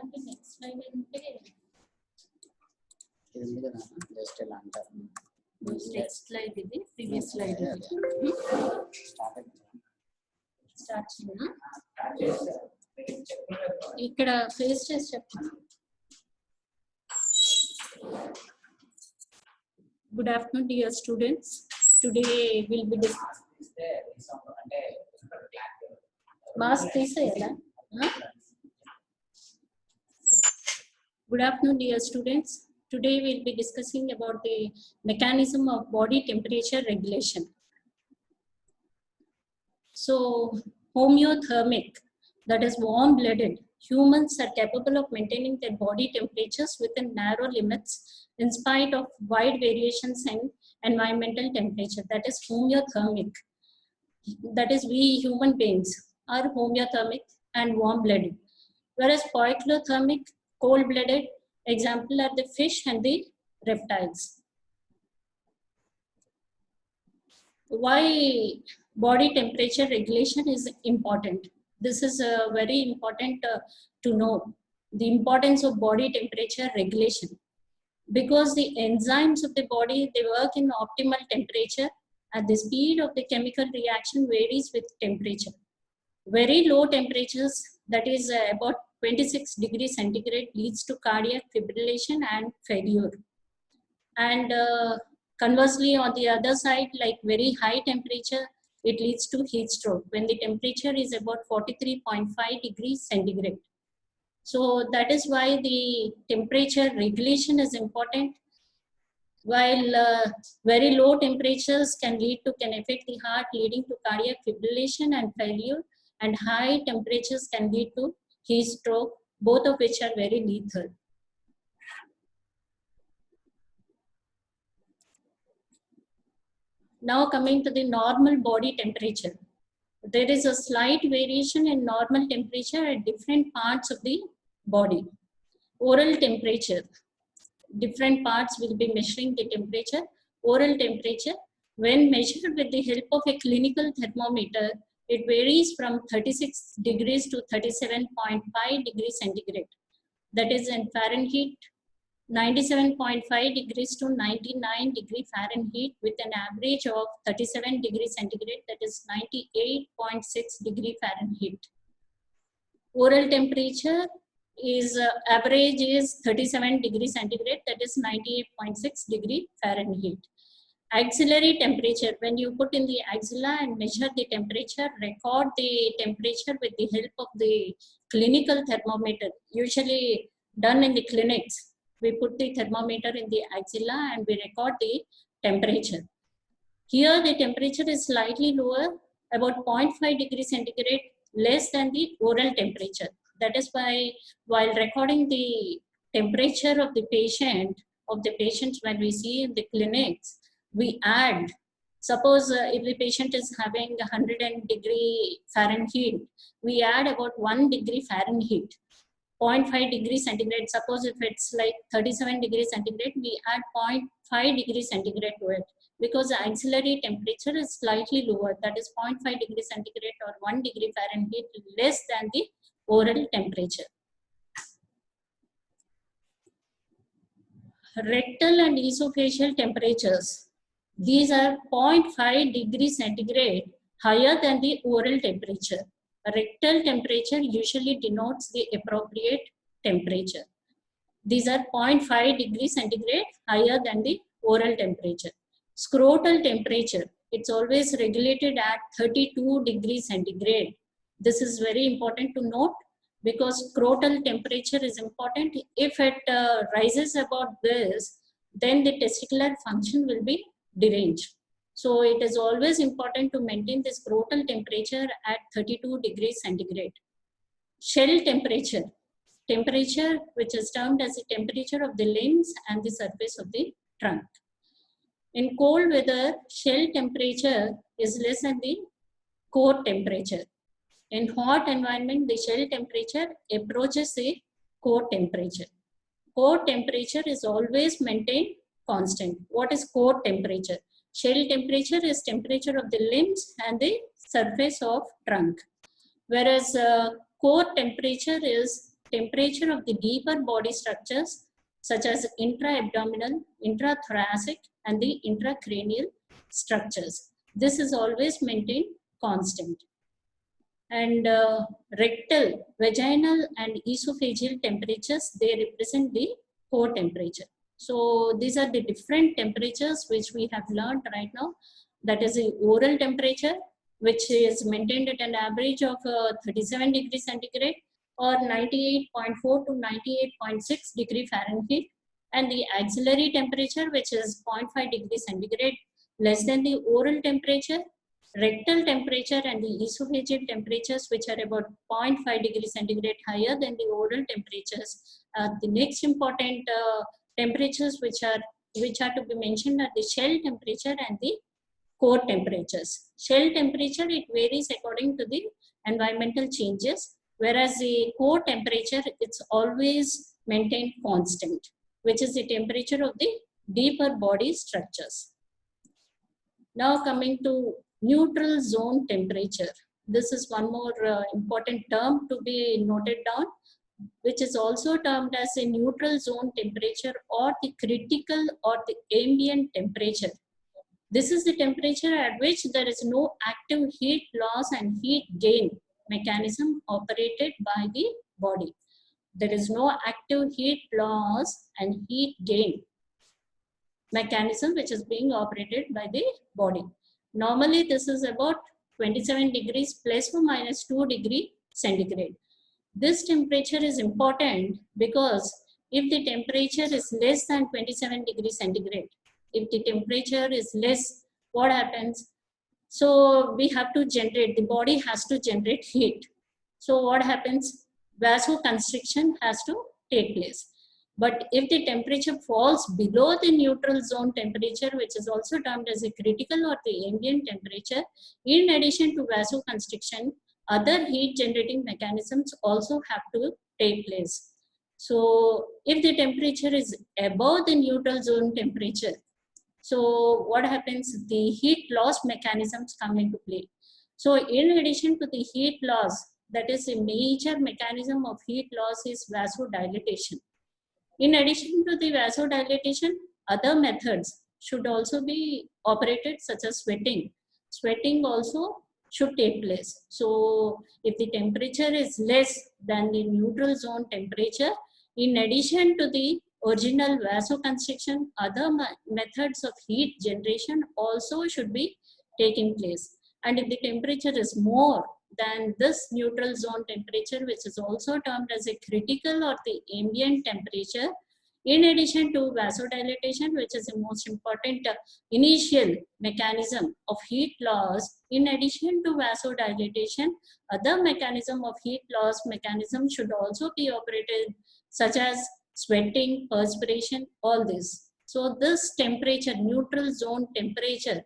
అంటే next slide అంటే ఇది ఉంది కదా జస్ట్ ఇలా అంటారు నెక్స్ట్ స్లైడ్ ఇది ప్రీవియస్ స్లైడ్ ఇది స్టార్ట్ చేయనా ఇక్కడ ఫేస్ చేసి చెప్పండి. Good afternoon, dear students. Today we'll be mask తీసేయాలా? Good afternoon, dear students. Today we'll be discussing about the mechanism of body temperature regulation. So, homeothermic, that is warm-blooded, humans are capable of maintaining their body temperatures within narrow limits in spite of wide variations in environmental temperature. That is homeothermic. That is, we human beings are homeothermic and warm-blooded. Whereas poikilothermic, cold-blooded, example are the fish and the reptiles. Why body temperature regulation is important? This is very important to know the importance of body temperature regulation, because the enzymes of the body, they work in optimal temperature and the speed of the chemical reaction varies with temperature. Very low temperatures, that is about 26 degrees centigrade, leads to cardiac fibrillation and failure. And conversely, on the other side, like very high temperature, it leads to heat stroke when the temperature is about 43.5 degrees centigrade. So that is why the temperature regulation is important. While very low temperatures can affect the heart, leading to cardiac fibrillation and failure, and high temperatures can lead to heat stroke, both of which are very lethal. Now coming to the normal body temperature. There is a slight variation in normal temperature at different parts of the body. Oral temperature. Different parts will be measuring the temperature. Oral temperature, when measured with the help of a clinical thermometer, it varies from 36 degrees to 37.5 degrees centigrade. That is in Fahrenheit, 97.5 degrees to 99 degree Fahrenheit, with an average of 37 degrees centigrade, that is 98.6 degree Fahrenheit. Oral temperature is average is 37 degrees centigrade, that is 98.6 degree Fahrenheit. Axillary temperature, when you put in the axilla and measure the temperature, record the temperature with the help of the clinical thermometer, usually done in the clinics. We put the thermometer in the axilla and we record the temperature. Here the temperature is slightly lower, about 0.5 degrees centigrade, less than the oral temperature. That is why while recording the temperature of the patients when we see in the clinics, we add, suppose if the patient is having 100 degree Fahrenheit, we add about 1 degree Fahrenheit. 0.5 degrees centigrade, suppose if it's like 37 degrees centigrade, we add 0.5 degrees centigrade to it, because the axillary temperature is slightly lower, that is 0.5 degrees centigrade or 1 degree Fahrenheit less than the oral temperature. Rectal and esophageal temperatures, these are 0.5 degrees centigrade higher than the oral temperature. Rectal temperature usually denotes the appropriate temperature. These are 0.5 degrees centigrade higher than the oral temperature. Scrotal temperature, it's always regulated at 32 degrees centigrade. This is very important to note, because scrotal temperature is important. If it rises above this, then the testicular function will be deranged. So it is always important to maintain the scrotal temperature at 32 degrees centigrade. Shell temperature, temperature which is termed as the temperature of the limbs and the surface of the trunk. In cold weather, shell temperature is less than the core temperature. In hot environment, the shell temperature approaches the core temperature. Core temperature is always maintained constant. What is core temperature? Shell temperature is temperature of the limbs and the surface of trunk. Whereas core temperature is temperature of the deeper body structures such as intra-abdominal, intrathoracic, and the intracranial structures. This is always maintained constant. And rectal, vaginal, and esophageal temperatures, they represent the core temperature. So these are the different temperatures which we have learned right now. That is the oral temperature, which is maintained at an average of 37 degrees centigrade or 98.4 to 98.6 degree Fahrenheit, and the axillary temperature, which is 0.5 degrees centigrade less than the oral temperature. Rectal temperature and the esophageal temperatures, which are about 0.5 degrees centigrade higher than the oral temperatures. The next important temperatures which are to be mentioned are the shell temperature and the core temperatures. Shell temperature, it varies according to the environmental changes, whereas the core temperature, it's always maintained constant, which is the temperature of the deeper body structures. Now coming to neutral zone temperature. This is one more important term to be noted down, which is also termed as a neutral zone temperature or the critical or the ambient temperature. This is the temperature at which there is no active heat loss and heat gain mechanism operated by the body. There is no active heat loss and heat gain mechanism which is being operated by the body. Normally, this is about 27 degrees plus or minus 2 degree centigrade. This temperature is important because if the temperature is less than 27 degrees centigrade, if the temperature is less, what happens? So we have to generate, the body has to generate heat. So what happens? Vasoconstriction has to take place. But if the temperature falls below the neutral zone temperature, which is also termed as a critical or the ambient temperature, in addition to vasoconstriction, other heat generating mechanisms also have to take place. So if the temperature is above the neutral zone temperature, so what happens? The heat loss mechanisms come into play. So in addition to the heat loss, that is a major mechanism of heat loss is vasodilatation. In addition to the vasodilatation, other methods should also be operated, such as sweating. Sweating also should take place. So if the temperature is less than the neutral zone temperature, in addition to the original vasoconstriction, other methods of heat generation also should be taking place. And if the temperature is more than this neutral zone temperature, which is also termed as a critical or the ambient temperature, in addition to vasodilatation, which is the most important initial mechanism of heat loss, in addition to vasodilatation, other mechanism of heat loss mechanism should also be operated, such as sweating, perspiration, all this. So this temperature, neutral zone temperature,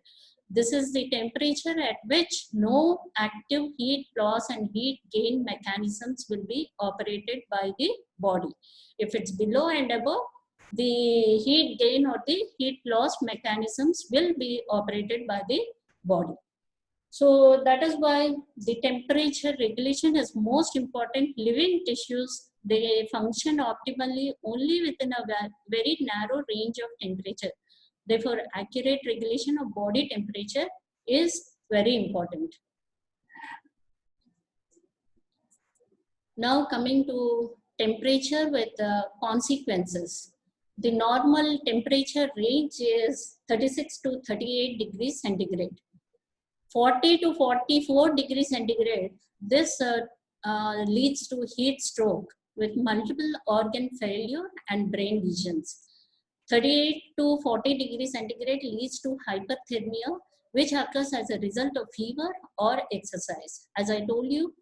this is the temperature at which no active heat loss and heat gain mechanisms will be operated by the body. If it's below and above, the heat gain or the heat loss mechanisms will be operated by the body. So that is why the temperature regulation is most important. Living tissues, they function optimally only within a very narrow range of temperature. Therefore, accurate regulation of body temperature is very important. Now coming to temperature with consequences. The normal temperature range is 36 to 38 degrees centigrade. 40 to 44 degrees centigrade, this leads to heat stroke with multiple organ failure and brain lesions. 38 to 40 degrees centigrade leads to hyperthermia, which occurs as a result of fever or exercise. As I told you,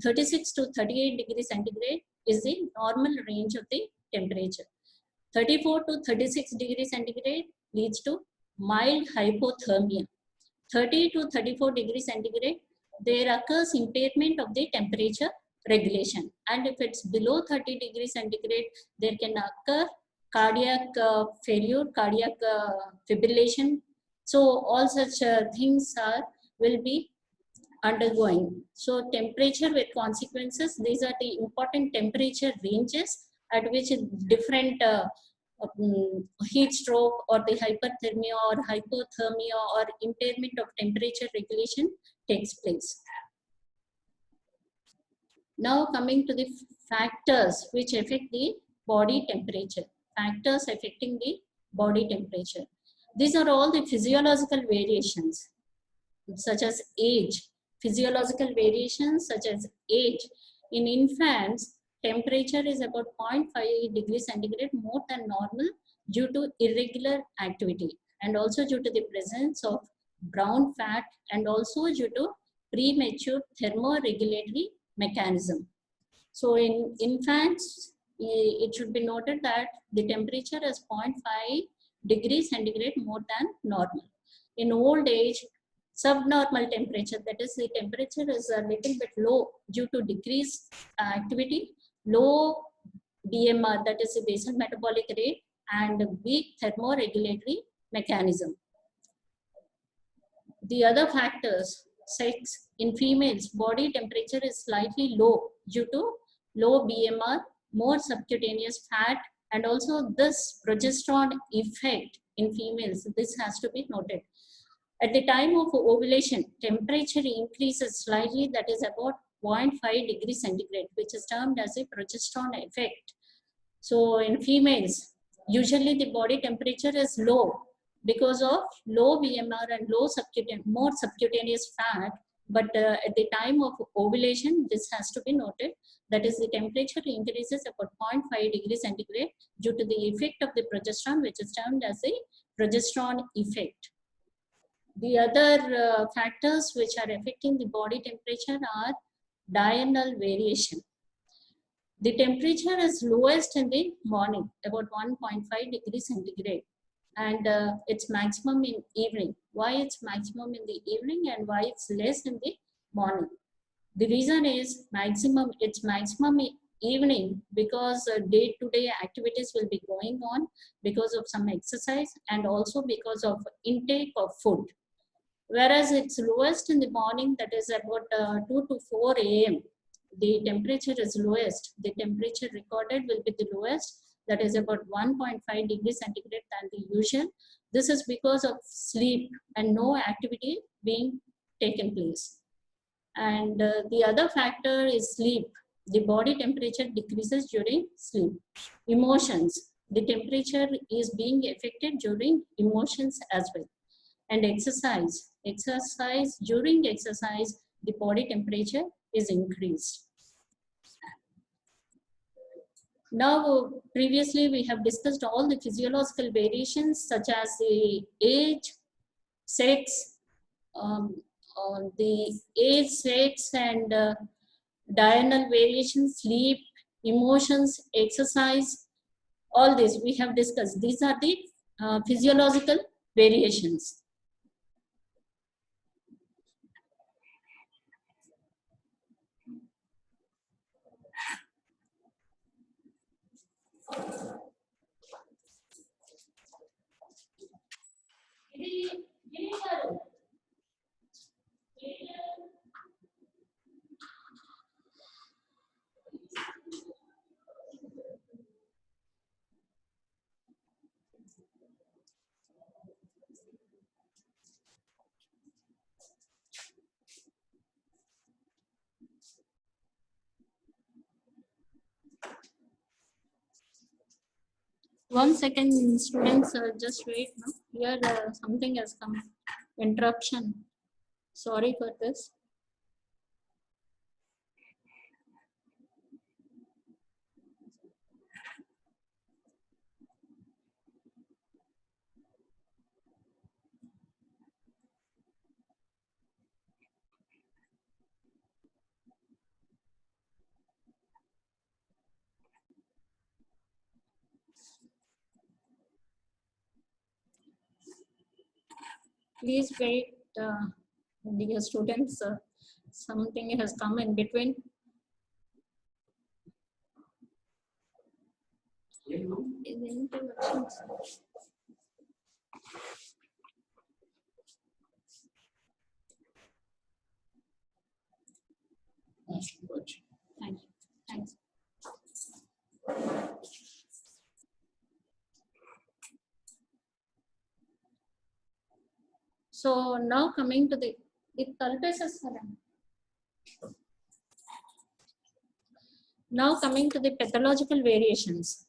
36 to 38 degrees centigrade is the normal range of the temperature. 34 to 36 degrees centigrade leads to mild hypothermia. 30 to 34 degrees centigrade, there occurs impairment of the temperature regulation. And if it's below 30 degrees centigrade, there can occur cardiac failure, cardiac fibrillation. So all such things will be undergoing. So temperature with consequences, these are the important temperature ranges at which different heat stroke or the hyperthermia or hypothermia or impairment of temperature regulation takes place. Now coming to the factors which affect the body temperature. Factors affecting the body temperature. These are all the physiological variations such as age. Physiological variations such as age. In infants, temperature is about 0.5 degrees centigrade more than normal due to irregular activity and also due to the presence of brown fat and also due to premature thermoregulatory mechanism. So in infants, it should be noted that the temperature is 0.5 degrees centigrade more than normal. In old age, subnormal temperature, that is the temperature is a little bit low due to decreased activity, low BMR, that is the basal metabolic rate, and weak thermoregulatory mechanism. The other factors, sex, in females, body temperature is slightly low due to low BMR, more subcutaneous fat, and also this progesterone effect in females, this has to be noted. At the time of ovulation, temperature increases slightly, that is about 0.5 degrees centigrade, which is termed as a progesterone effect. So in females, usually the body temperature is low because of low BMR and more subcutaneous fat. But at the time of ovulation, this has to be noted. That is, the temperature increases about 0.5 degrees centigrade due to the effect of the progesterone, which is termed as a progesterone effect. The other factors which are affecting the body temperature are diurnal variation. The temperature is lowest in the morning, about 1.5 degrees centigrade, and it's maximum in evening. Why it's maximum in the evening and why it's less in the morning? The reason is it's maximum evening because day-to-day activities will be going on because of some exercise and also because of intake of food. Whereas it's lowest in the morning, that is about 2 to 4 a.m. The temperature is lowest. The temperature recorded will be the lowest, that is about 1.5 degrees centigrade than the usual. This is because of sleep and no activity being taken place. And the other factor is sleep. The body temperature decreases during sleep. Emotions. The temperature is being affected during emotions as well. And exercise. During exercise, the body temperature is increased. Now, previously we have discussed all the physiological variations such as the age, sex, and diurnal variations, sleep, emotions, exercise, all this we have discussed. These are the physiological variations. One second, students, just wait. No? Here something has come. Interruption. Sorry for this. Please wait, dear students. Something has come in between. So now coming to the now coming to the pathological variations.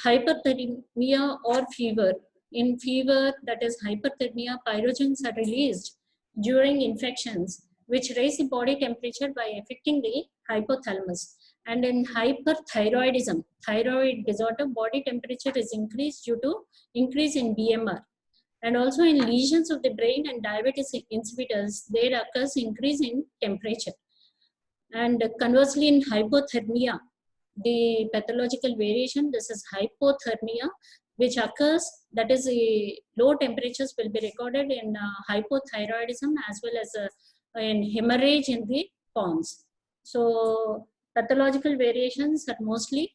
Hyperthermia or fever. In fever, that is hyperthermia, pyrogens are released during infections, which raise the body temperature by affecting the hypothalamus. And in hyperthyroidism, thyroid disorder, body temperature is increased due to increase in BMR. And also in lesions of the brain and diabetes insipidus, there occurs increase in temperature. And conversely, in hypothermia, the pathological variation, this is hypothermia, which occurs, that is low temperatures will be recorded in hypothyroidism as well as in hemorrhage in the pons. So pathological variations are mostly,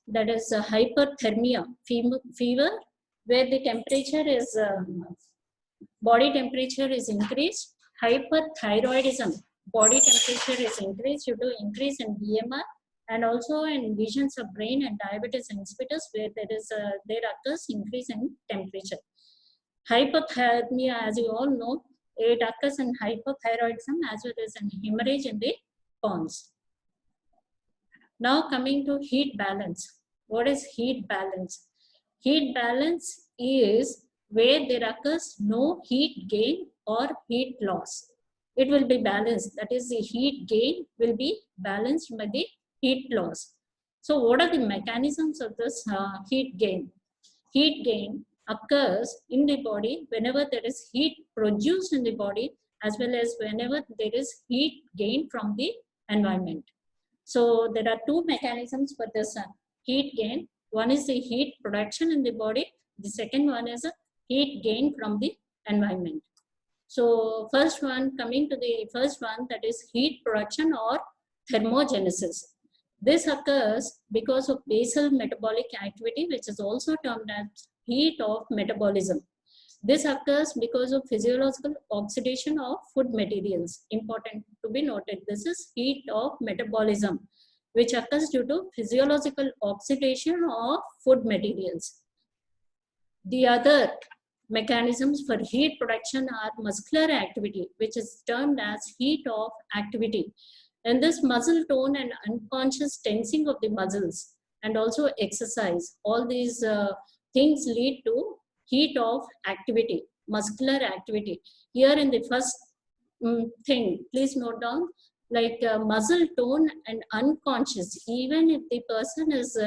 that is hyperthermia, fever, where the temperature is, body temperature is increased. Hyperthyroidism, body temperature is increased due to increase in BMR, and also in lesions of brain and diabetes insipidus, where there occurs increase in temperature. Hypothermia, as you all know, it occurs in hypothyroidism as well as in hemorrhage in the pons. Now coming to heat balance. What is heat balance? Heat balance is where there occurs no heat gain or heat loss. It will be balanced. That is, the heat gain will be balanced by the heat loss. So what are the mechanisms of this heat gain? Heat gain occurs in the body whenever there is heat produced in the body, as well as whenever there is heat gain from the environment. So there are two mechanisms for this heat gain. One is the heat production in the body. The second one is heat gain from the environment. So first one, coming to the first one, that is heat production or thermogenesis. This occurs because of basal metabolic activity, which is also termed as heat of metabolism. This occurs because of physiological oxidation of food materials. Important to be noted, this is heat of metabolism, which occurs due to physiological oxidation of food materials. The other mechanisms for heat production are muscular activity, which is termed as heat of activity. And this muscle tone and unconscious tensing of the muscles, and also exercise, all these things lead to heat of activity, muscular activity. Here in the first thing, please note down, like muscle tone and unconscious, even if the person is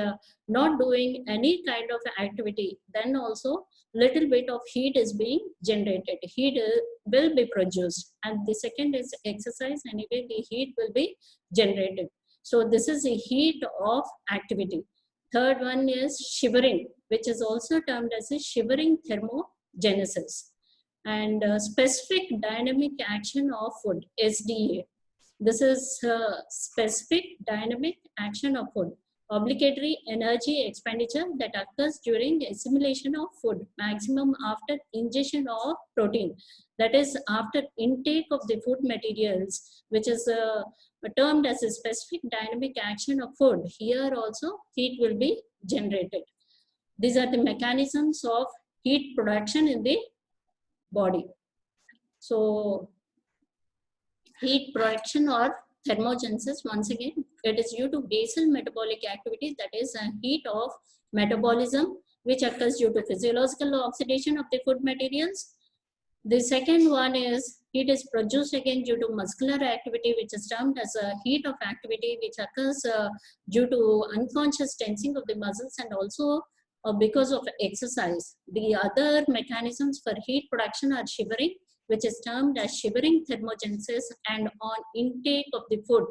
not doing any kind of activity, then also little bit of heat is being generated. Heat will be produced. And the second is exercise, anyway the heat will be generated. So this is a heat of activity. Third one is shivering, which is also termed as a shivering thermogenesis. And specific dynamic action of food, SDA. This is specific dynamic action of food, obligatory energy expenditure that occurs during assimilation of food, maximum after ingestion of protein. That is, after intake of the food materials, which is termed as a specific dynamic action of food. Here also heat will be generated. These are the mechanisms of heat production in the body. So heat production or thermogenesis, once again, it is due to basal metabolic activity, that is a heat of metabolism, which occurs due to physiological oxidation of the food materials. The second one is heat is produced again due to muscular activity, which is termed as a heat of activity, which occurs due to unconscious tensing of the muscles, and also because of exercise. The other mechanisms for heat production are shivering, which is termed as shivering thermogenesis, and on intake of the food.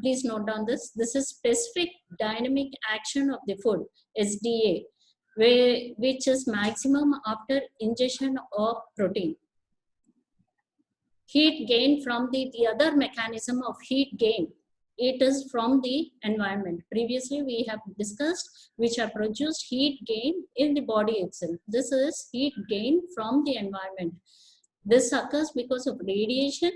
Please note down this. This is specific dynamic action of the food, SDA, which is maximum after ingestion of protein. Heat gain from the other mechanism of heat gain, it is from the environment. Previously we have discussed which are produced heat gain in the body itself. This is heat gain from the environment. This occurs because of radiation,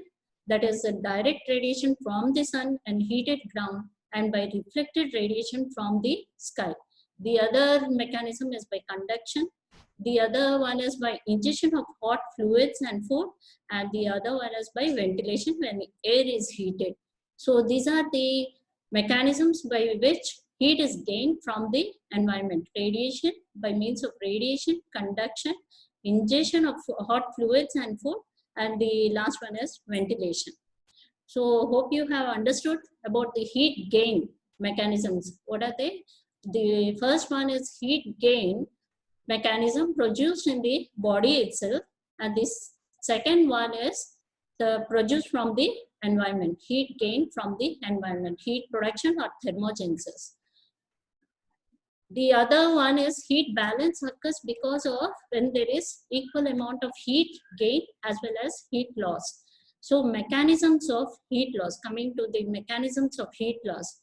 that is a direct radiation from the sun and heated ground, and by reflected radiation from the sky. The other mechanism is by conduction. The other one is by ingestion of hot fluids and food, and the other one is by ventilation when air is heated. So these are the mechanisms by which heat is gained from the environment. Radiation, by means of radiation, conduction, ingestion of hot fluids and food, and the last one is ventilation. So hope you have understood about the heat gain mechanisms. What are they? The first one is heat gain mechanism produced in the body itself, and this second one is the produced from the environment, heat gain from the environment, heat production or thermogenesis. The other one is heat balance occurs because of when there is equal amount of heat gain as well as heat loss. So mechanisms of heat loss, coming to the mechanisms of heat loss.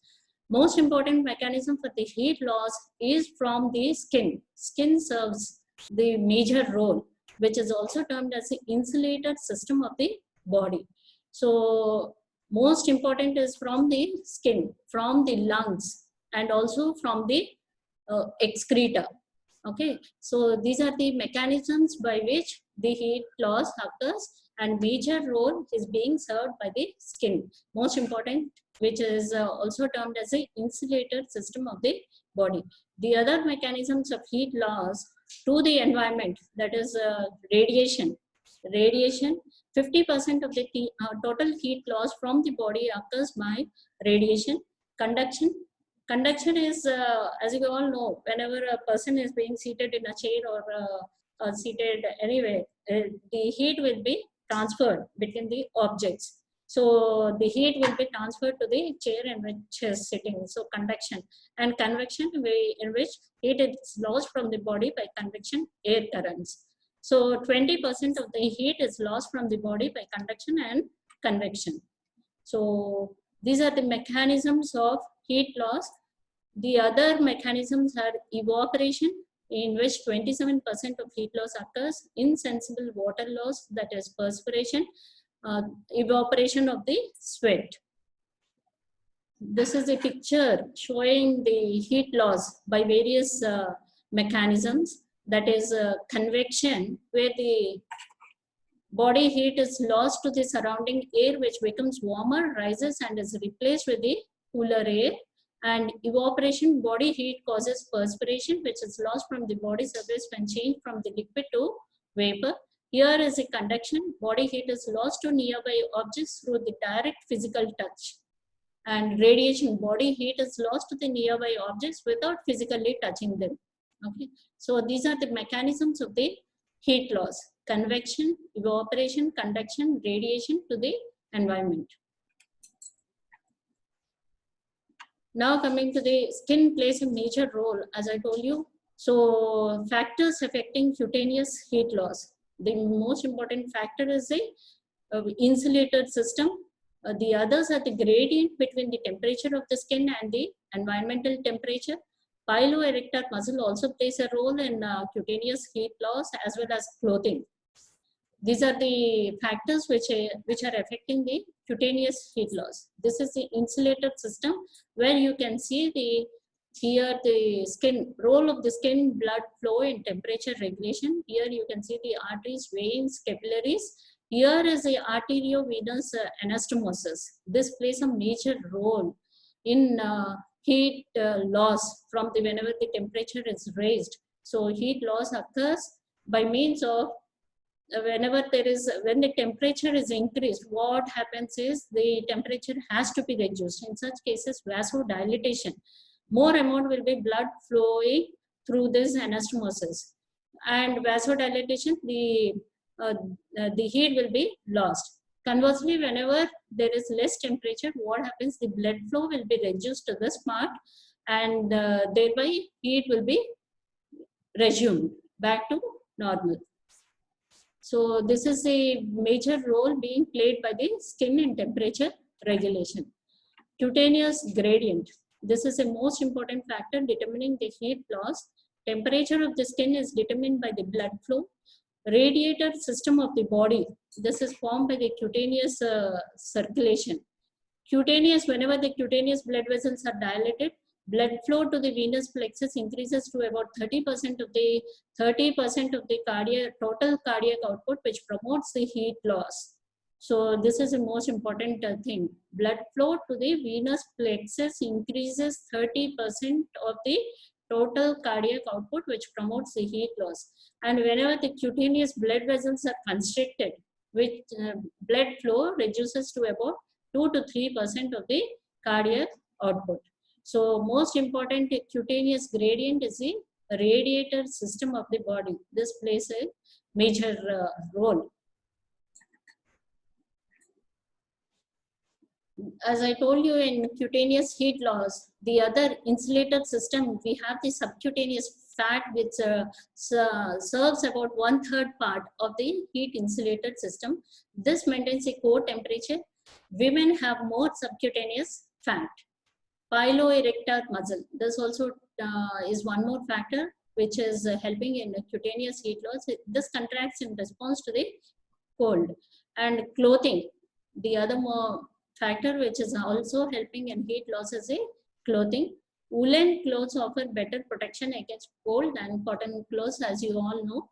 Most important mechanism for the heat loss is from the skin. Skin serves the major role, which is also termed as the insulated system of the body. So most important is from the skin, from the lungs, and also from the excreta. Okay, so these are the mechanisms by which the heat loss occurs, and major role is being served by the skin. Most important, which is also termed as the insulated system of the body. The other mechanisms of heat loss to the environment, that is radiation. Radiation, 50% of the total heat loss from the body occurs by radiation. Conduction. Conduction is, as you all know, whenever a person is being seated in a chair or seated anywhere, the heat will be transferred between the objects. So the heat will be transferred to the chair in which is sitting. So conduction. And convection, in which heat is lost from the body by convection air currents. So 20% of the heat is lost from the body by conduction and convection. So these are the mechanisms of heat loss. The other mechanisms are evaporation, in which 27% of heat loss occurs, insensible water loss, that is perspiration, evaporation of the sweat. This is a picture showing the heat loss by various mechanisms, that is convection, where the body heat is lost to the surrounding air, which becomes warmer, rises, and is replaced with the cooler air. And evaporation, body heat causes perspiration, which is lost from the body surface when changed from the liquid to vapor. Here is a conduction, body heat is lost to nearby objects through the direct physical touch. And radiation, body heat is lost to the nearby objects without physically touching them. Okay, so these are the mechanisms of the heat loss: convection, evaporation, conduction, radiation to the environment. Now coming to the skin plays a major role, as I told you. So factors affecting cutaneous heat loss. The most important factor is the insulated system. The others are the gradient between the temperature of the skin and the environmental temperature. Piloerector muscle also plays a role in cutaneous heat loss, as well as clothing. These are the factors which are affecting the cutaneous heat loss. This is the insulated system, where you can see here the skin, role of the skin, blood flow and temperature regulation. Here you can see the arteries, veins, capillaries. Here is the arteriovenous anastomosis. This plays a major role in heat loss from whenever the temperature is raised. So heat loss occurs by means of when the temperature is increased, what happens is the temperature has to be reduced. In such cases, vasodilation, more amount will be blood flowing through this anastomosis, and vasodilation, the heat will be lost. Conversely, whenever there is less temperature, what happens? The blood flow will be reduced to this part, and thereby heat will be resumed back to normal. So this is a major role being played by the skin in temperature regulation. Cutaneous gradient. This is a most important factor determining the heat loss. Temperature of the skin is determined by the blood flow. Radiator system of the body. This is formed by the cutaneous circulation. Cutaneous, whenever the cutaneous blood vessels are dilated, Blood flow to the venous plexus increases to about 30% of the total cardiac output, which promotes the heat loss. So this is the most important thing. Blood flow to the venous plexus increases 30% of the total cardiac output, which promotes the heat loss. And whenever the cutaneous blood vessels are constricted, which blood flow reduces to about 2 to 3% of the cardiac output. So most important cutaneous gradient is the radiator system of the body. This plays a major role. As I told you, in cutaneous heat loss, the other insulated system, we have the subcutaneous fat, which serves about 1/3 part of the heat insulated system. This maintains a core temperature. Women have more subcutaneous fat. Piloerector muscle. This also is one more factor which is helping in cutaneous heat loss. This contracts in response to the cold. And clothing, the other more factor which is also helping in heat loss is a clothing. Woolen clothes offer better protection against cold than cotton clothes, as you all know.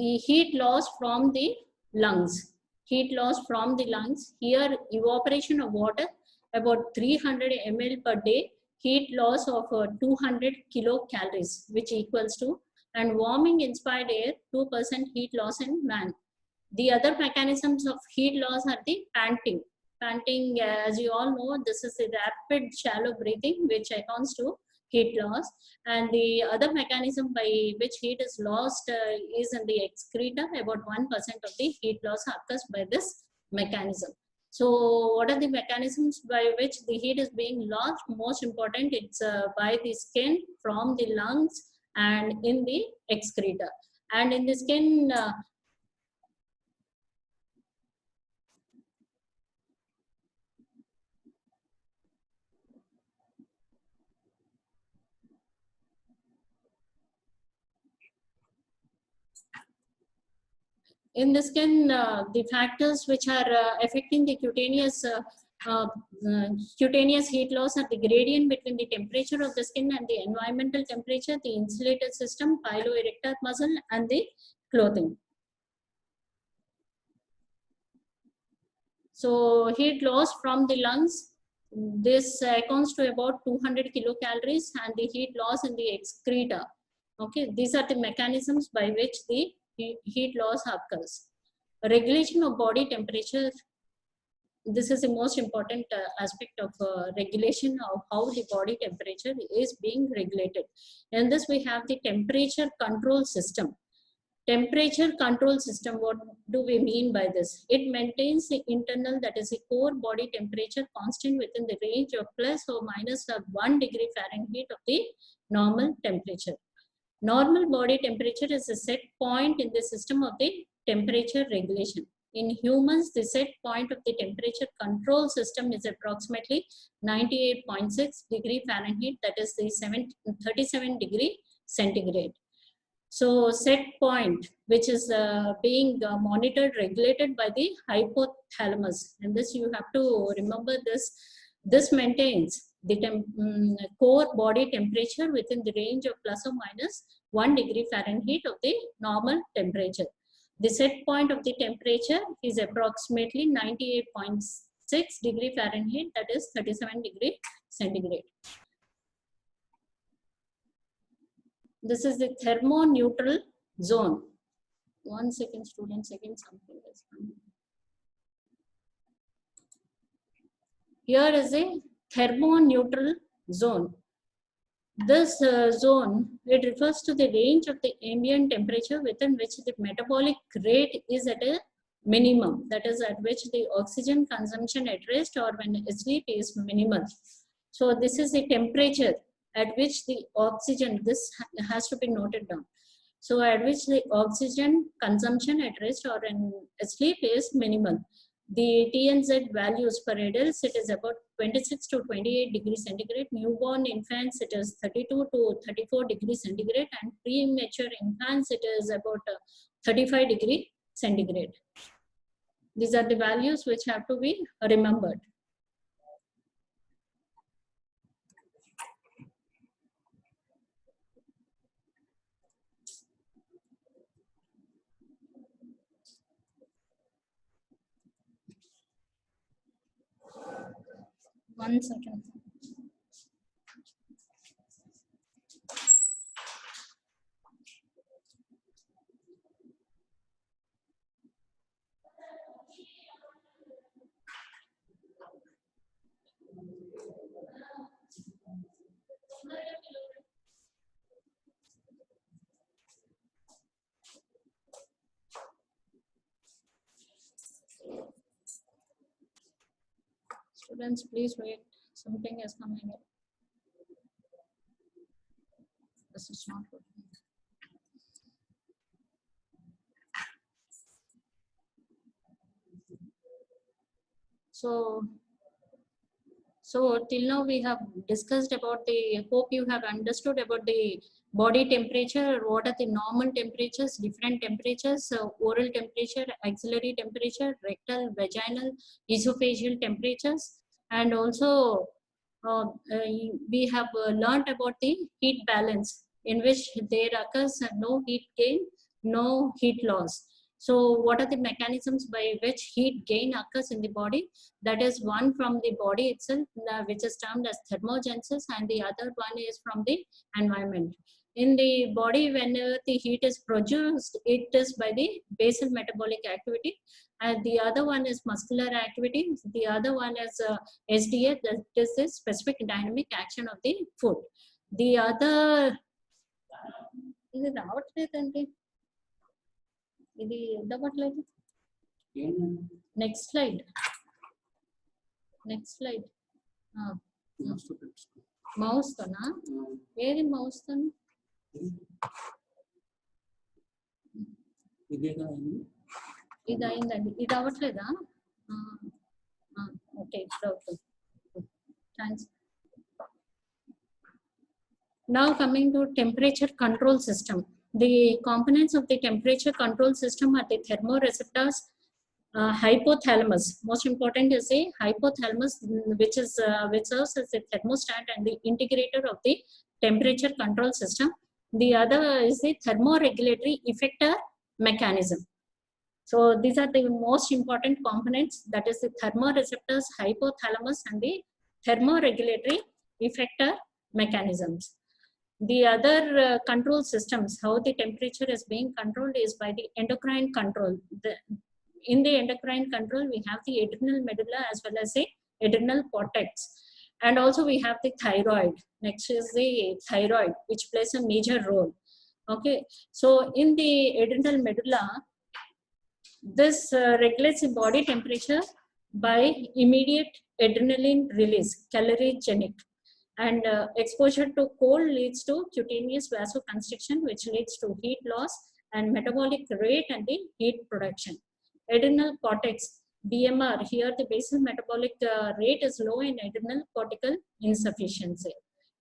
The heat loss from the lungs. Heat loss from the lungs. Here, evaporation of water about 300 ml per day. Heat loss of 200 kilocalories, which equals to, and warming inspired air, 2% heat loss in man. The other mechanisms of heat loss are the panting. Panting, as you all know, this is the rapid shallow breathing which accounts to heat loss. And the other mechanism by which heat is lost is in the excreta. About 1% of the heat loss occurs by this mechanism. So what are the mechanisms by which the heat is being lost? Most important, it's by the skin, from the lungs, and in the excreta. And in the skin, the factors which are affecting the cutaneous heat loss are the gradient between the temperature of the skin and the environmental temperature, the insulated system, piloerector muscle, and the clothing. So heat loss from the lungs, this accounts to about 200 kilocalories, and the heat loss in the excreta. Okay, these are the mechanisms by which the heat loss occurs. Regulation of body temperature. This is the most important aspect of regulation of how the body temperature is being regulated. In this, we have the temperature control system. Temperature control system, what do we mean by this? It maintains the internal, that is the core body temperature, constant within the range of plus or minus 1 degree Fahrenheit of the normal temperature. Normal body temperature is a set point in the system of the temperature regulation. In humans, the set point of the temperature control system is approximately 98.6 degree Fahrenheit, that is the 37 degree centigrade. So set point, which is being monitored, regulated by the hypothalamus. And this, you have to remember this. This maintains the core body temperature within the range of plus or minus 1 degree Fahrenheit of the normal temperature. The set point of the temperature is approximately 98.6 degree Fahrenheit, that is 37 degree centigrade. This is the thermoneutral zone. 1 second, student, something is coming. Here is a thermoneutral zone. This zone, it refers to the range of the ambient temperature within which the metabolic rate is at a minimum, that is at which the oxygen consumption at rest or when asleep is minimal. So this is the temperature at which the oxygen, this has to be noted down. So at which the oxygen consumption at rest or in asleep is minimal. The TNZ values for adults, it is about 26 to 28 degrees centigrade. Newborn infants, it is 32 to 34 degrees centigrade. And premature infants, it is about 35 degrees centigrade. These are the values which have to be remembered. One second. Students, please wait. Something is coming in. This is not good. So till now we have discussed about the, hope you have understood about the body temperature, what are the normal temperatures, different temperatures, oral temperature, axillary temperature, rectal, vaginal, esophageal temperatures, and also we have learned about the heat balance, in which there occurs no heat gain, no heat loss. So what are the mechanisms by which heat gain occurs in the body? That is one from the body itself, which is termed as thermogenesis, and the other one is from the environment. In the body, whenever the heat is produced, it is by the basal metabolic activity, and the other one is muscular activity. The other one is SDA, that is the specific dynamic action of the food. The other, is it out? Next slide. Next slide. Mouse tona? Where is mouse tona? ఇది అయిందండి, ఇది అవ్వట్లేదా? Okay, ఇప్పుడు అవుతుంది. Thanks. Now coming to temperature control system. The components of the temperature control system are the thermoreceptors, hypothalamus. Most important is the hypothalamus, which serves as the thermostat and the integrator of the temperature control system. The other is the thermoregulatory effector mechanism. So these are the most important components, that is the thermoreceptors, hypothalamus, and the thermoregulatory effector mechanisms. The other control systems, how the temperature is being controlled, is by the endocrine control. In the endocrine control, we have the adrenal medulla as well as the adrenal cortex. And also we have the thyroid. Next is the thyroid, which plays a major role. Okay, so in the adrenal medulla, this regulates the body temperature by immediate adrenaline release, calorigenic. And exposure to cold leads to cutaneous vasoconstriction, which leads to heat loss and metabolic rate and the heat production. Adrenal cortex, BMR, here the basal metabolic rate is low in adrenal cortical insufficiency.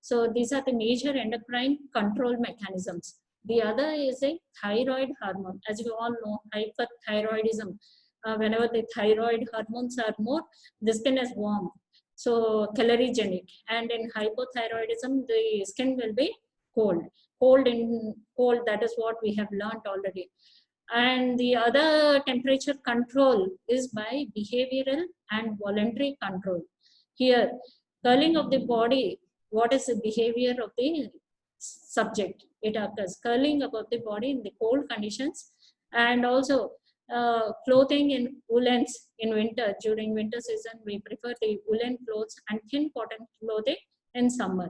So these are the major endocrine control mechanisms. The other is a thyroid hormone. As you all know, hyperthyroidism. Whenever the thyroid hormones are more, the skin is warm. So calorigenic. And in hypothyroidism, the skin will be cold. Cold, that is what we have learned already. And the other temperature control is by behavioral and voluntary control. Here, curling of the body, what is the behavior of the subject? It occurs curling above the body in the cold conditions, and also clothing in woolens in winter. During winter season, we prefer the woolen clothes and thin cotton clothing in summer.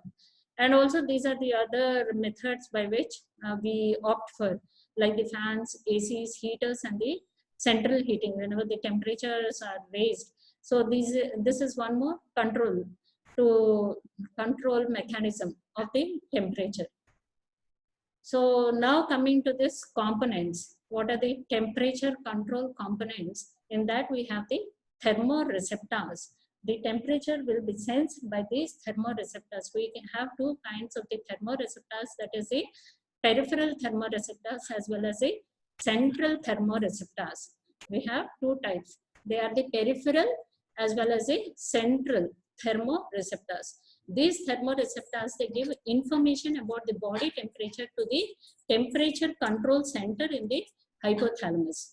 And also these are the other methods by which we opt for, like the fans, ACs, heaters, and the central heating whenever the temperatures are raised. So this is one more control mechanism of the temperature. So now coming to this components, what are the temperature control components? In that we have the thermoreceptors. The temperature will be sensed by these thermoreceptors. We can have two kinds of the thermoreceptors, that is the peripheral thermoreceptors as well as the central thermoreceptors. We have two types. They are the peripheral as well as the central thermoreceptors. These thermoreceptors, they give information about the body temperature to the temperature control center in the hypothalamus.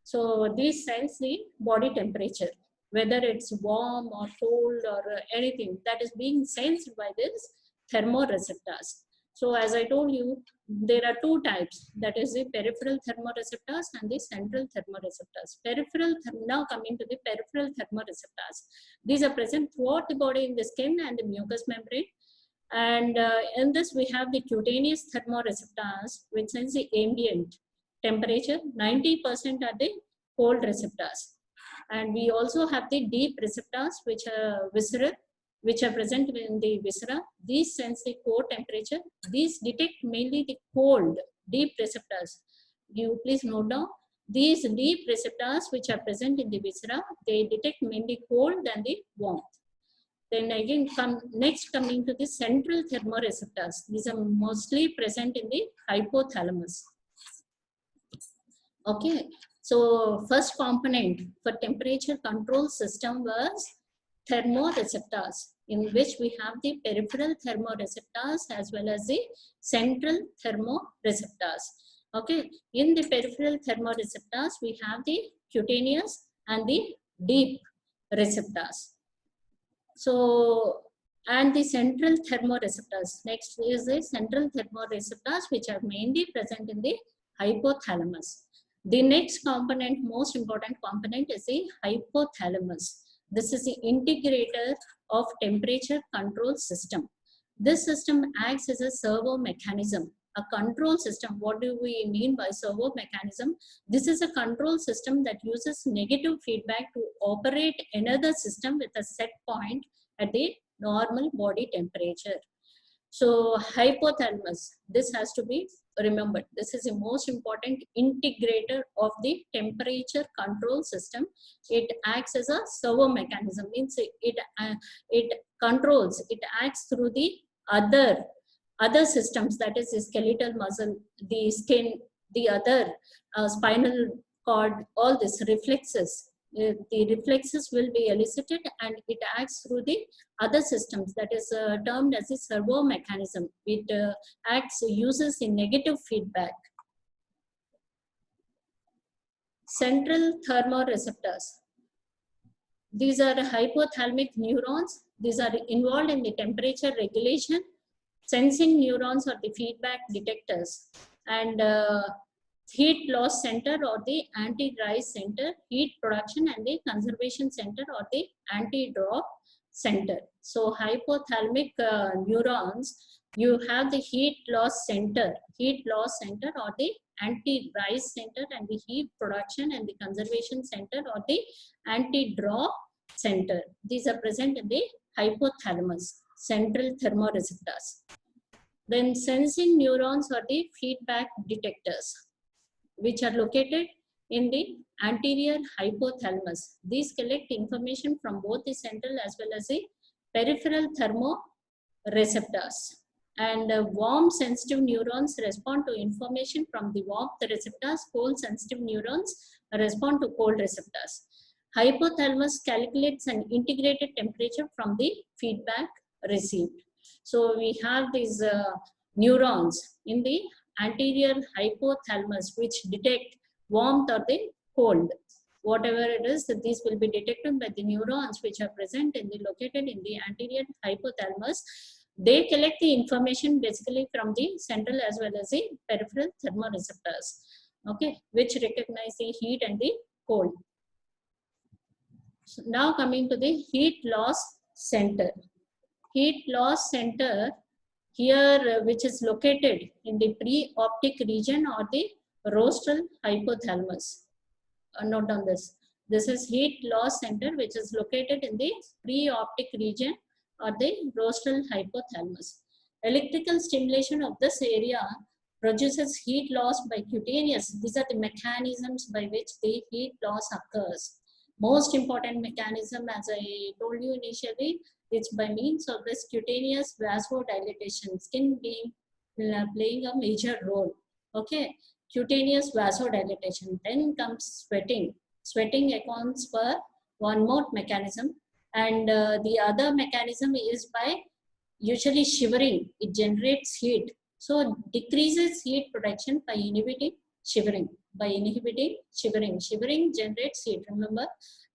So these sense the body temperature, whether it's warm or cold or anything that is being sensed by these thermoreceptors. So as I told you, there are two types, that is the peripheral thermoreceptors and the central thermoreceptors. Now coming to the peripheral thermoreceptors. These are present throughout the body in the skin and the mucous membrane. And in this we have the cutaneous thermoreceptors, which sense the ambient temperature. 90% are the cold receptors. And we also have the deep receptors, which are visceral, which are present in the viscera. These sense the core temperature. These detect mainly the cold, deep receptors. You please note down, these deep receptors which are present in the viscera, they detect mainly cold than the warmth. Then again, coming to the central thermoreceptors. These are mostly present in the hypothalamus. Okay, so first component for temperature control system was thermoreceptors, in which we have the peripheral thermoreceptors as well as the central thermoreceptors. Okay, in the peripheral thermoreceptors, we have the cutaneous and the deep receptors. So, and the central thermoreceptors. Next is the central thermoreceptors, which are mainly present in the hypothalamus. The next component, most important component, is the hypothalamus. This is the integrator of temperature control system. This system acts as a servo mechanism, a control system. What do we mean by servo mechanism? This is a control system that uses negative feedback to operate another system with a set point at the normal body temperature. So hypothalamus, this has to be remembered. This is the most important integrator of the temperature control system. It acts as a servo mechanism, means it controls, it acts through the other systems, that is the skeletal muscle, the skin, the other spinal cord, all this reflexes. The reflexes will be elicited and it acts through the other systems, that is termed as a servo mechanism. It uses the negative feedback. Central thermoreceptors. These are hypothalamic neurons. These are involved in the temperature regulation. Sensing neurons are the feedback detectors. And heat loss center or the anti-rise center, heat production and the conservation center or the anti-drop center. So hypothalamic neurons, you have the heat loss center or the anti-rise center, and the heat production and the conservation center or the anti-drop center. These are present in the hypothalamus, central thermoreceptors. Then sensing neurons are the feedback detectors, which are located in the anterior hypothalamus. These collect information from both the central as well as the peripheral thermoreceptors. And warm sensitive neurons respond to information from the warmth receptors. Cold sensitive neurons respond to cold receptors. Hypothalamus calculates an integrated temperature from the feedback received. So we have these neurons in the anterior hypothalamus which detect warmth or the cold. Whatever it is, these will be detected by the neurons which are present in the located in the anterior hypothalamus. They collect the information basically from the central as well as the peripheral thermoreceptors, okay, which recognize the heat and the cold. So now coming to the heat loss center. Heat loss center here, which is located in the pre-optic region or the rostral hypothalamus. Note down this. This is heat loss center, which is located in the pre-optic region or the rostral hypothalamus. Electrical stimulation of this area produces heat loss by cutaneous. These are the mechanisms by which the heat loss occurs. Most important mechanism, as I told you initially, it's by means of this cutaneous vasodilation, skin being playing a major role. Okay, cutaneous vasodilation. Then comes sweating. Sweating accounts for one more mechanism, and the other mechanism is by usually shivering. It generates heat, so decreases heat production by inhibiting shivering. Shivering generates heat, remember,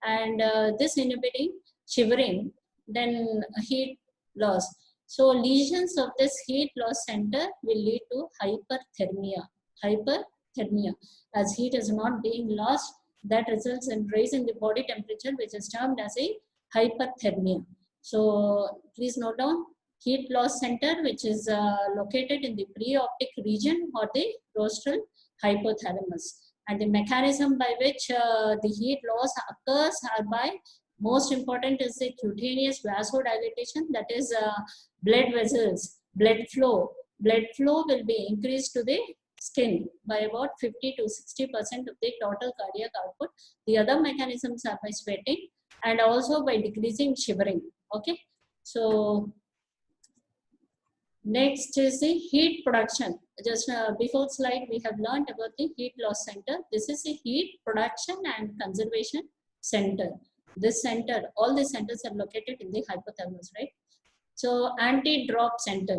and this inhibiting shivering, then heat loss. So lesions of this heat loss center will lead to hyperthermia. Hyperthermia, as heat is not being lost, that results in rise in the body temperature, which is termed as a hyperthermia. So please note down, heat loss center, which is located in the preoptic region or the rostral hypothalamus. And the mechanism by which the heat loss occurs are by, most important is the cutaneous vasodilatation, that is blood vessels, blood flow. Blood flow will be increased to the skin by about 50 to 60% of the total cardiac output. The other mechanisms are by sweating and also by decreasing shivering. Okay, so next is the heat production. Just before slide, we have learned about the heat loss center. This is the heat production and conservation center. This center, all the centers are located in the hypothalamus, right? So anti-drop center,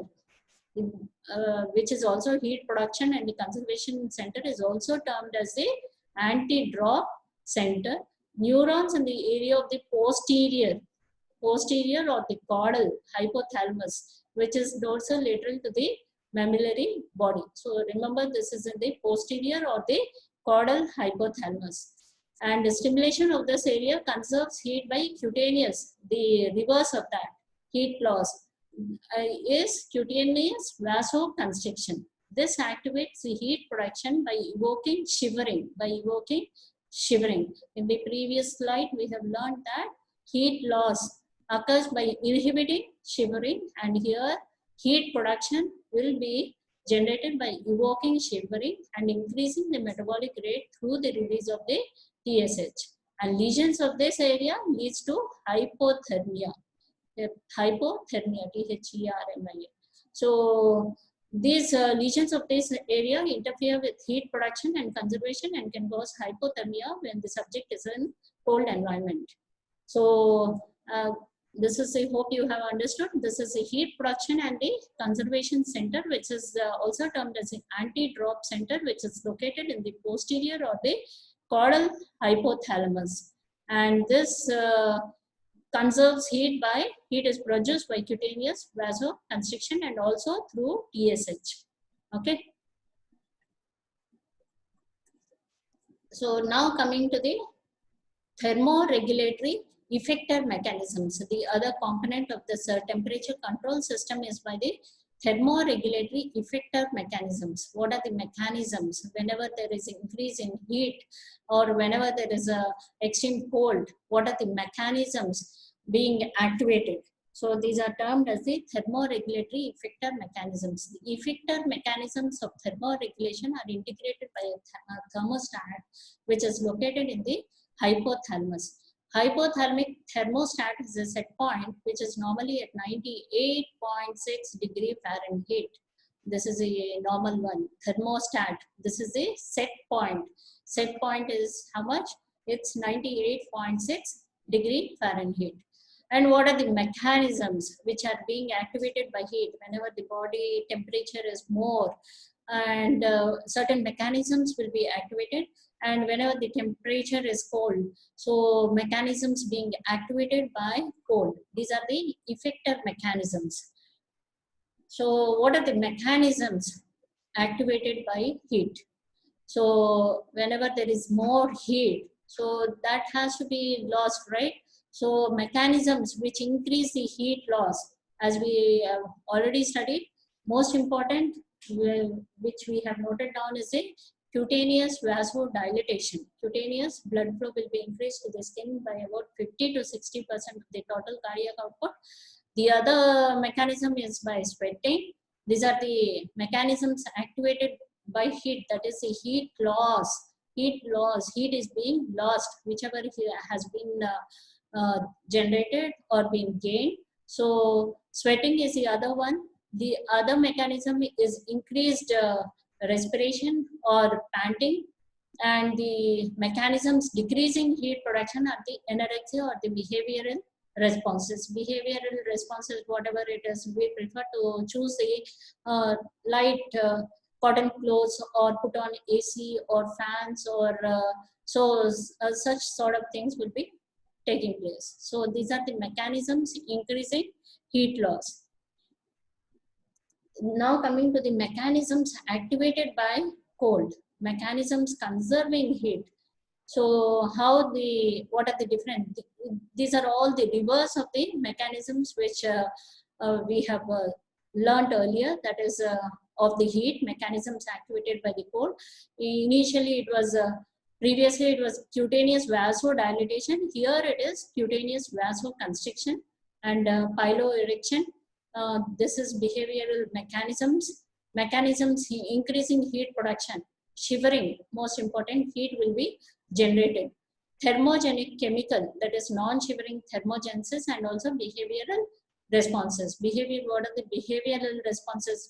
which is also heat production and the conservation center, is also termed as the anti-drop center. Neurons in the area of the posterior or the caudal hypothalamus, which is dorsolateral to the mammillary body. So remember, this is in the posterior or the caudal hypothalamus. And the stimulation of this area conserves heat by cutaneous. The reverse of that, heat loss, is cutaneous vasoconstriction. This activates the heat production by evoking shivering. In the previous slide, we have learned that heat loss occurs by inhibiting shivering, and here heat production will be generated by evoking shivering and increasing the metabolic rate through the release of the TSH. And lesions of this area leads to hypothermia. Hypothermia, THERMIA. So these lesions of this area interfere with heat production and conservation and can cause hypothermia when the subject is in cold environment. So this is, I hope you have understood, this is a heat production and the conservation center, which is also termed as an anti-drop center, which is located in the posterior or the caudal hypothalamus. And this conserves heat is produced by cutaneous vasoconstriction and also through TSH. Okay. So now coming to the thermoregulatory effector mechanisms. The other component of this temperature control system is by the thermoregulatory effector mechanisms. What are the mechanisms? Whenever there is increase in heat or whenever there is a extreme cold, what are the mechanisms being activated? So these are termed as the thermoregulatory effector mechanisms. The effector mechanisms of thermoregulation are integrated by a thermostat, which is located in the hypothalamus. Hypothermic thermostat is a set point which is normally at 98.6 degree Fahrenheit. This is a normal one. Thermostat, this is a set point. Set point is how much? It's 98.6 degree Fahrenheit. And what are the mechanisms which are being activated by heat? Whenever the body temperature is more, and certain mechanisms will be activated, and whenever the temperature is cold, so mechanisms being activated by cold. These are the effector mechanisms. So what are the mechanisms activated by heat? So whenever there is more heat, so that has to be lost, right? So mechanisms which increase the heat loss, as we have already studied, most important, which we have noted down, is a cutaneous vasodilatation. Cutaneous blood flow will be increased to the skin by about 50 to 60% of the total cardiac output. The other mechanism is by sweating. These are the mechanisms activated by heat, that is the heat loss. Heat is being lost, whichever has been generated or been gained. So sweating is the other one. The other mechanism is increased respiration or panting. And the mechanisms decreasing heat production are the anorexia or the behavioral responses. Behavioral responses, whatever it is, we prefer to choose the light cotton clothes or put on AC or fans or such sort of things will be taking place. So these are the mechanisms increasing heat loss. Now coming to the mechanisms activated by cold, mechanisms conserving heat. So what are the different? These are all the reverse of the mechanisms which we have learned earlier, that is of the heat mechanisms activated by the cold. Initially it was previously it was cutaneous vasodilatation. Here it is cutaneous vasoconstriction and piloerection. This is behavioral mechanisms increasing heat production. Shivering, most important, heat will be generated. Thermogenic chemical, that is non-shivering thermogenesis, and also behavioral responses. What are the behavioral responses?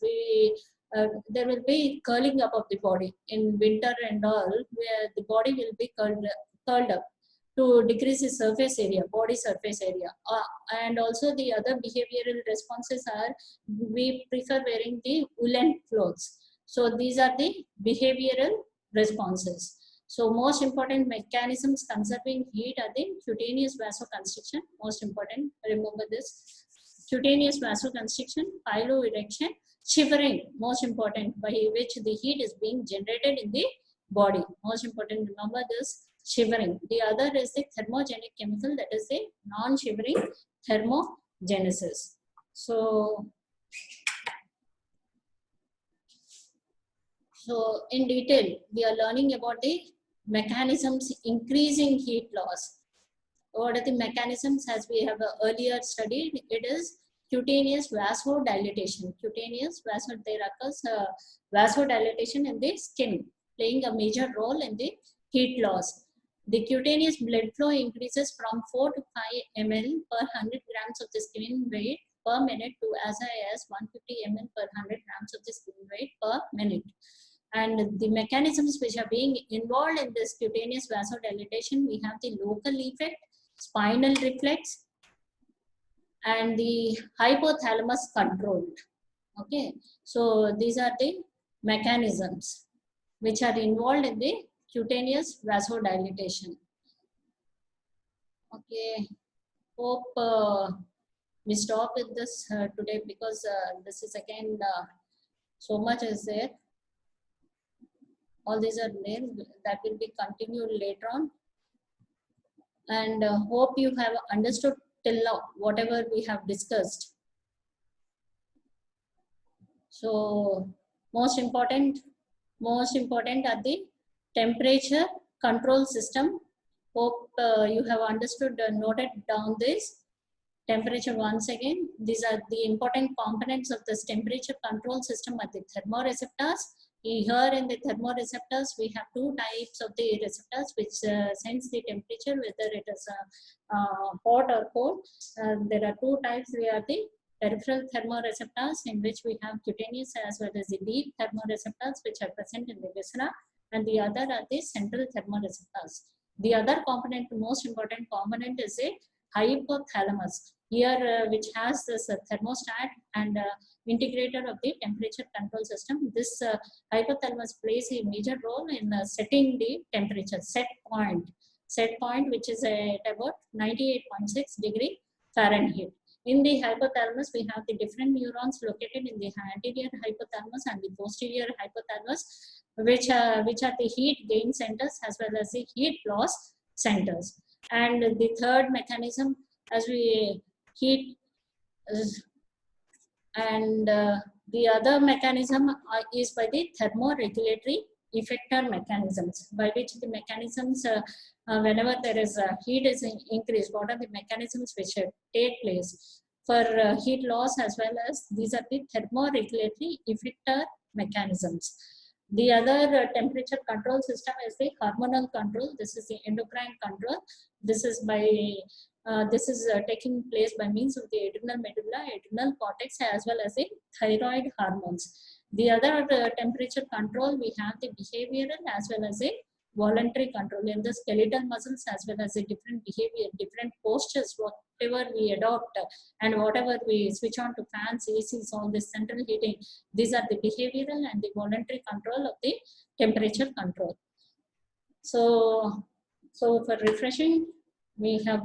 There will be curling up of the body in winter and all, where the body will be curled up to decrease the surface area, body surface area. And also the other behavioral responses are, we prefer wearing the woolen clothes. So these are the behavioral responses. So most important mechanisms conserving heat are the cutaneous vasoconstriction, most important, remember this. Cutaneous vasoconstriction, piloerection, shivering, most important, by which the heat is being generated in the body. Most important, remember this, shivering. The other is the thermogenic chemical, that is the non-shivering thermogenesis. So in detail, we are learning about the mechanisms increasing heat loss. What are the mechanisms? As we have earlier studied, it is cutaneous vasodilatation. There occurs vasodilatation in the skin, playing a major role in the heat loss. The cutaneous blood flow increases from 4 to 5 ml per 100 grams of the skin weight per minute to as high as 150 ml per 100 grams of the skin weight per minute. And the mechanisms which are being involved in this cutaneous vasodilatation, we have the local effect, spinal reflex, and the hypothalamus controlled. Okay, so these are the mechanisms which are involved in the cutaneous vasodilatation. Okay, hope we stop with this today, because this is again so much is there. All these are there, that will be continued later on. And hope you have understood till now whatever we have discussed. So most important are the temperature control system. Hope you have understood, noted down this. Temperature once again. These are the important components of this temperature control system at the thermoreceptors. Here in the thermoreceptors, we have two types of the receptors which sense the temperature, whether it is hot or cold. There are two types. They are the peripheral thermoreceptors, in which we have cutaneous as well as the deep thermoreceptors which are present in the viscera, and the other are the central thermoreceptors. The other component, most important component, is a hypothalamus. Here, which has this thermostat and integrator of the temperature control system. This hypothalamus plays a major role in setting the temperature set point, which is at about 98.6 degree Fahrenheit. In the hypothalamus, we have the different neurons located in the anterior hypothalamus and the posterior hypothalamus, which are the heat gain centers as well as the heat loss centers. And the third mechanism, as we heat, and the other mechanism is by the thermoregulatory effector mechanisms, by which the mechanisms, whenever there is heat is increased, what are the mechanisms which take place for heat loss, as well as these are the thermoregulatory effector mechanisms. The other temperature control system is the hormonal control. This is the endocrine control. This is taking place by means of the adrenal medulla, adrenal cortex, as well as the thyroid hormones. The other temperature control, we have the behavioral as well as the voluntary control in the skeletal muscles as well as the different behavior, different postures, whatever we adopt and whatever we switch on to fans, ACs, all this central heating, these are the behavioral and the voluntary control of the temperature control. So for refreshing, we have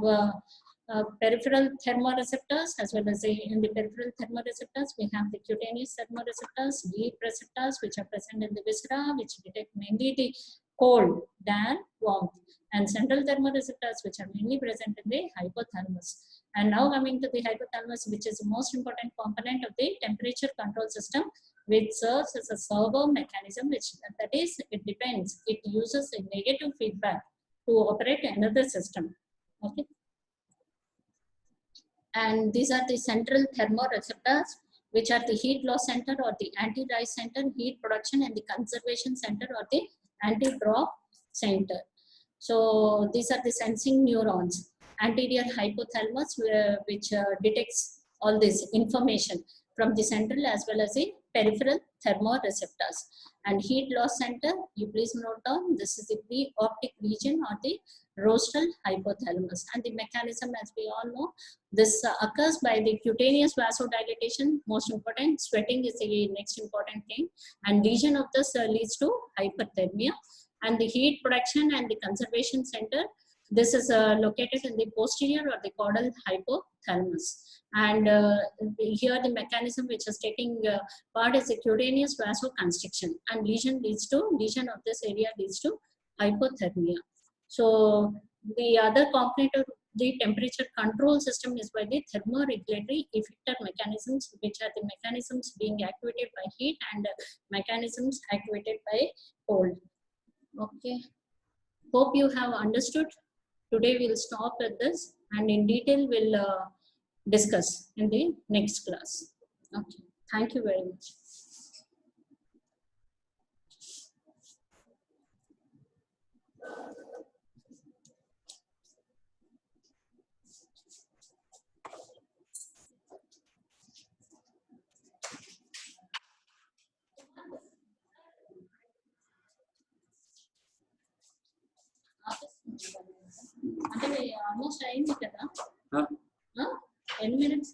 peripheral thermoreceptors as well as in the peripheral thermoreceptors, we have the cutaneous thermoreceptors, deep receptors, which are present in the viscera, which detect mainly the cold than warmth, and central thermoreceptors, which are mainly present in the hypothalamus. And now coming to the hypothalamus, which is the most important component of the temperature control system, which serves as a servo mechanism, which that is, it depends, it uses a negative feedback to operate another system. Okay. And these are the central thermoreceptors, which are the heat loss center or the anti-rise center, heat production, and the conservation center or the anti-drop center. So these are the sensing neurons. Anterior hypothalamus, which detects all this information from the central as well as the peripheral thermoreceptors. And heat loss center, you please note down, this is the pre-optic region or the rostral hypothalamus. And the mechanism, as we all know, this occurs by the cutaneous vasodilatation, most important. Sweating is the next important thing, and lesion of this leads to hyperthermia. And the heat production and the conservation center, this is located in the posterior or the caudal hypothalamus. And here the mechanism which is taking part is the cutaneous vasoconstriction, and lesion of this area leads to hypothermia. So the other component of the temperature control system is by the thermoregulatory effector mechanisms, which are the mechanisms being activated by heat and mechanisms activated by cold. Okay, hope you have understood. Today we'll stop at this, and in detail we'll discuss in the next class. Okay, thank you very much. అంటే almost అయింది కదా 10 minutes